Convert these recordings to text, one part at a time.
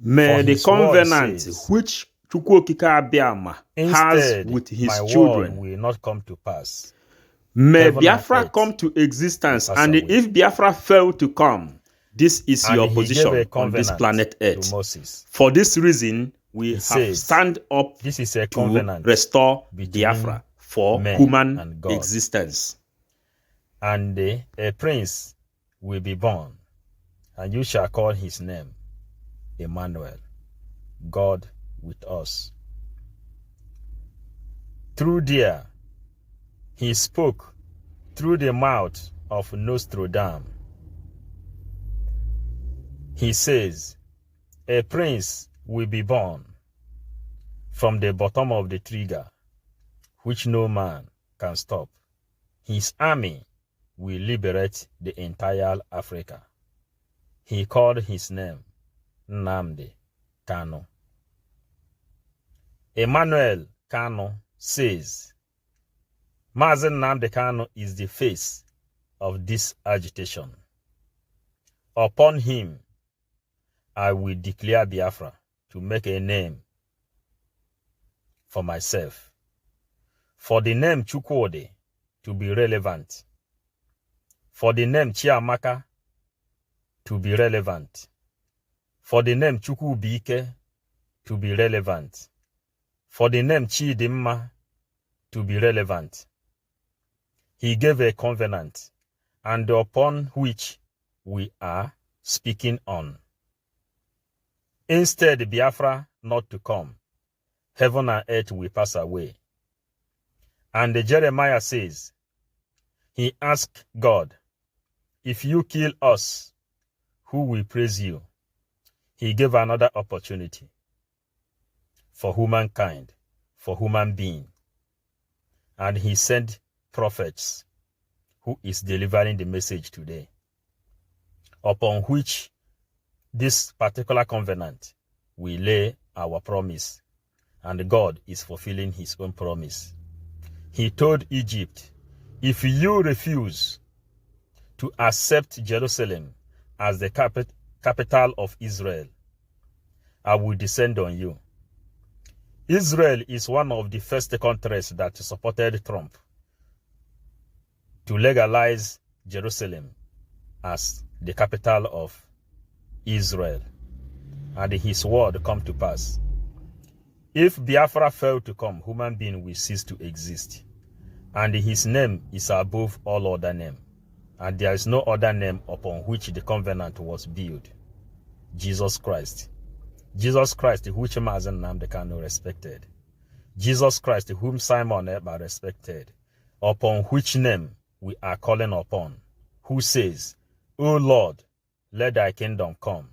May the covenant which Chukwokika Abiama has with his children will not come to pass. May Biafra come to existence, and if Biafra fail to come, this is your position on this planet Earth. For this reason, we have stand up to restore Biafra for human existence. And a prince will be born, and you shall call his name Emmanuel, God with us. Through there, he spoke through the mouth of Nostradamus. He says, a prince will be born from the bottom of the trigger, which no man can stop. His army will liberate the entire Africa. He called his name Nnamdi Kanu. Emmanuel Kanu says, Mazen Nnamdi Kanu is the face of this agitation. Upon him, I will declare Biafra to make a name for myself. For the name Chukwudi to be relevant. For the name Chiamaka to be relevant. For the name Chukwubike to be relevant. For the name Chidimma to be relevant. He gave a covenant, and upon which we are speaking on. Instead, Biafra not to come, heaven and earth will pass away. And Jeremiah says, he asked God, if you kill us, who will praise you? He gave another opportunity for humankind, for human being. And he sent prophets who is delivering the message today, upon which this particular covenant will lay our promise, and God is fulfilling his own promise. He told Egypt, if you refuse to accept Jerusalem as the capital of Israel, I will descend on you. Israel is one of the first countries that supported Trump to legalize Jerusalem as the capital of Israel, and his word come to pass. If Biafra fail to come, human being will cease to exist, and his name is above all other name, and there is no other name upon which the covenant was built. Jesus Christ. Jesus Christ, which Mazen Nnamdi Kanu respected. Jesus Christ, whom Simon Ekpa respected, upon which name we are calling upon, who says, O Lord, let thy kingdom come,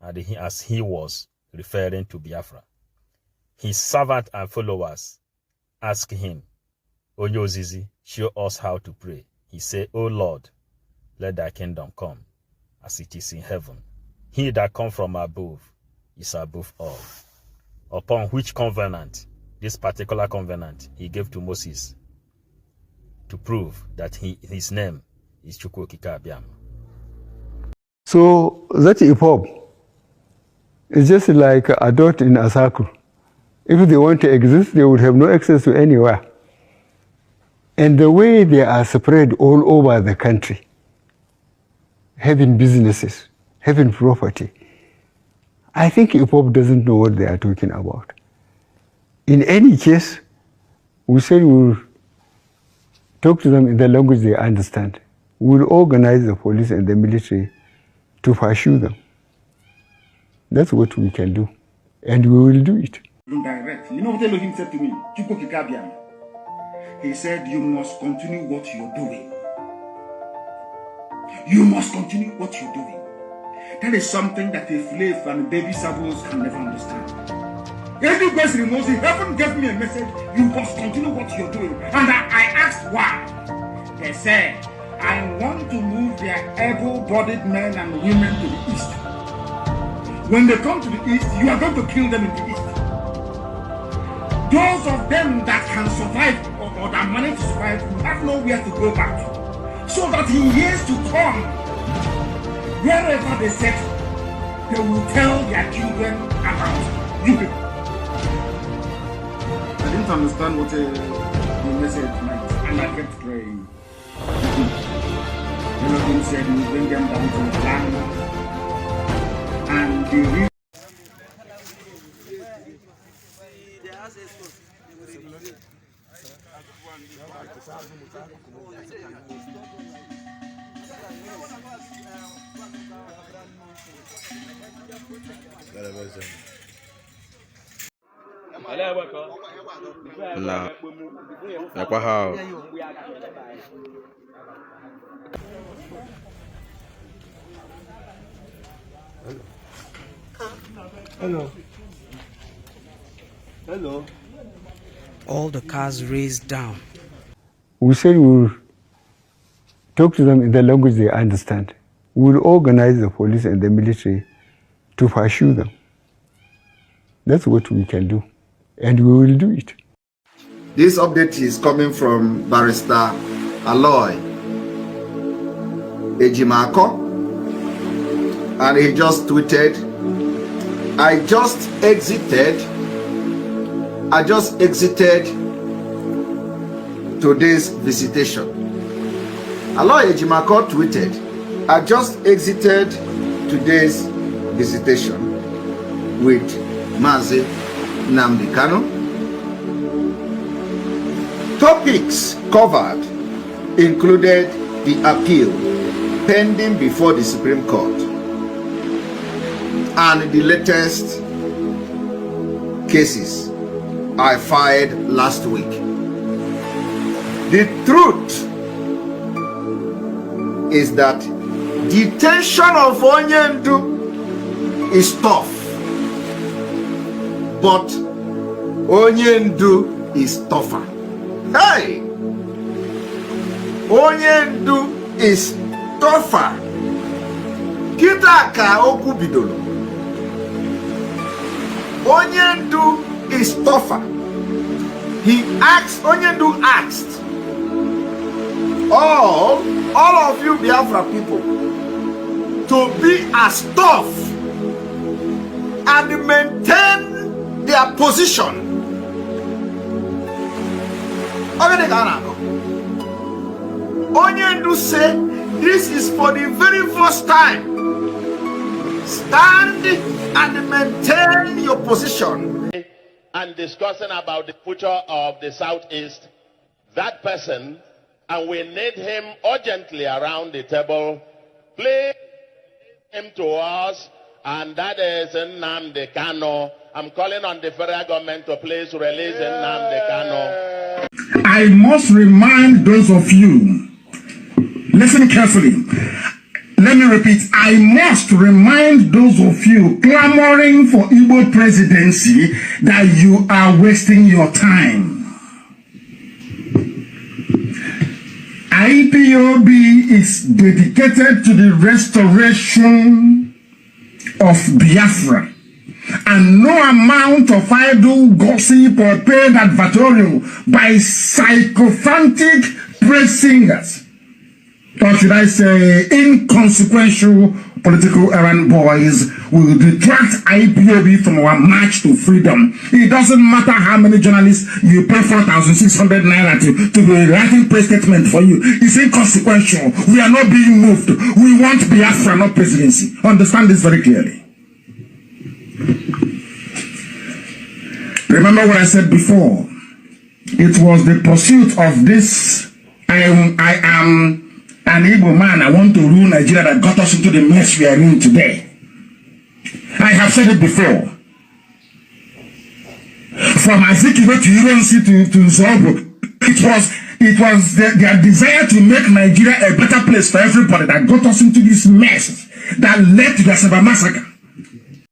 and as he was referring to Biafra. His servant and followers asked him, Onyozizi, show us how to pray. He said, O Lord, let thy kingdom come, as it is in heaven. He that come from above is above all. Upon which covenant, this particular covenant, he gave to Moses to prove that his name is Chukwokika Abiama. So that IPOB is just like a dot in a circle. If they want to exist, they would have no access to anywhere. And the way they are spread all over the country, having businesses, having property, I think IPOB doesn't know what they are talking about. In any case, we said we'll talk to them in the language they understand. We'll organize the police and the military to pursue them. That's what we can do. And we will do it. Direct. You know what Elohim said to me? He said, you must continue what you're doing. You must continue what you're doing. That is something that a slave and baby sabots can never understand. Every person in Moses, heaven gave me a message, you must continue what you're doing. And I asked why. They said, I want to move their able-bodied men and women to the east. When they come to the east, you are going to kill them in the east. Those of them that can survive or that manage to survive will have nowhere to go back to. So that in years to come, wherever they settle, they will tell their children about you people. I didn't understand what the message meant, and I kept praying. Elohim said he will bring them down to the land, and the Nah, like how? Hello. Hello. All the cars raced down. We said we'll talk to them in the language they understand. We'll organize the police and the military to pursue them. That's what we can do, and we will do it. This update is coming from Barrister Aloy Ejimako, and he just tweeted, I just exited today's visitation. Aloy Ejimako tweeted, I just exited today's visitation with Mazi Nnamdi Kanu. Topics covered included the appeal pending before the Supreme Court and the latest cases I filed last week. The truth is that detention of Onyendu is tough, but Onyendu is tougher. Hey! Onyendu is tougher. Kitaka okubidolo. Onyendu is tougher. Onyendu asked all of you Biafra people to be as tough and maintain their position. Onyendu said, this is for the very first time. Stand and maintain your position. And discussing about the future of the Southeast, that person, and we need him urgently around the table, please him to us, and that is Nnamdi Kanu. I'm calling on the federal government to please release Nnamdi Kanu. I must remind those of you, listen carefully. Let me repeat, I must remind those of you clamoring for Igbo presidency that you are wasting your time. IPOB is dedicated to the restoration of Biafra, and no amount of idle gossip or paid advertorial by sycophantic praise singers, or should I say inconsequential political errand boys, will detract IPOB from our march to freedom. It doesn't matter how many journalists you pay 4,600 naira to be writing press statement for you. It's inconsequential. We are not being moved. We want Biafra, not presidency. Understand this very clearly. Remember what I said before. It was the pursuit of this I am an Igbo man, I want to rule Nigeria, that got us into the mess we are in today. I have said it before. From Azikiwe to Ironsi to Zobo, it was their desire to make Nigeria a better place for everybody that got us into this mess that led to the Asaba massacre.